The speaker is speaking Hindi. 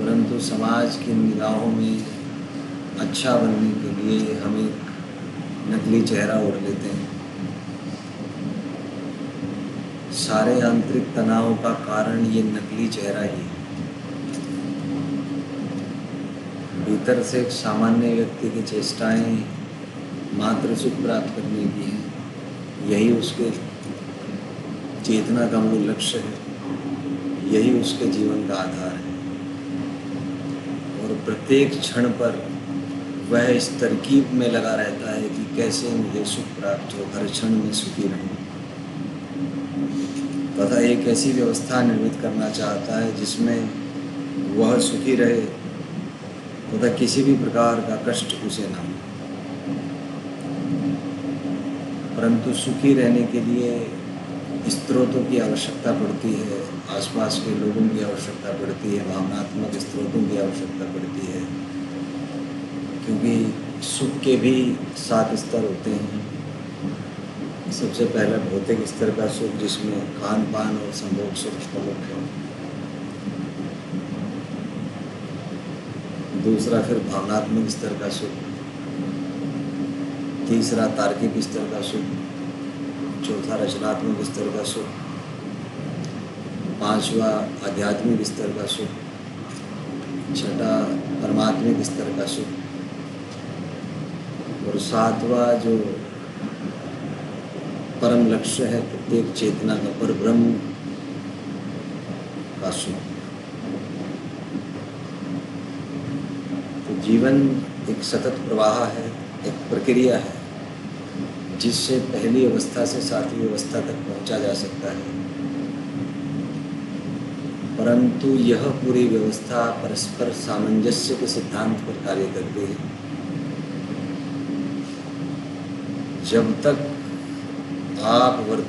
परंतु समाज की निगाहों में अच्छा बनने के लिए हम एक नकली चेहरा ओढ़ लेते हैं। सारे आंतरिक तनाव का कारण ये नकली चेहरा ही है। भीतर से एक सामान्य व्यक्ति की चेष्टाएं मात्र सुख प्राप्त करने की हैं। यही उसके चेतना का मूल लक्ष्य है, यही उसके जीवन का आधार है। और प्रत्येक क्षण पर वह इस तरकीब में लगा रहता है कि कैसे मुझे सुख प्राप्त हो, हर क्षण में सुखी रहूं, तथा एक ऐसी व्यवस्था निर्मित करना चाहता है जिसमें वह सुखी रहे तथा किसी भी प्रकार का कष्ट उसे ना हो। परंतु सुखी रहने के लिए स्रोतों की आवश्यकता पड़ती है, आसपास के लोगों की आवश्यकता पड़ती है, भावनात्मक स्रोतों की आवश्यकता पड़ती है, क्योंकि सुख के भी 7 स्तर होते हैं। सबसे पहला भौतिक स्तर का सुख, जिसमें खान पान और संभोग सुख प्रमुख है। दूसरा फिर भावनात्मक स्तर का सुख, तीसरा तार्किक स्तर का सुख, चौथा रचनात्मक स्तर का सुख, पांचवा आध्यात्मिक स्तर का सुख, छठा परमात्मिक स्तर का सुख, और सातवां जो परम लक्ष्य है प्रत्येक चेतना का, परब्रह्म का सुख। तो जीवन एक सतत प्रवाह है, एक प्रक्रिया है, जिससे पहली अवस्था से 7वीं अवस्था तक पहुंचा जा सकता है। परंतु यह पूरी व्यवस्था परस्पर सामंजस्य के सिद्धांत पर कार्य करती है। जब तक आप वर्तमान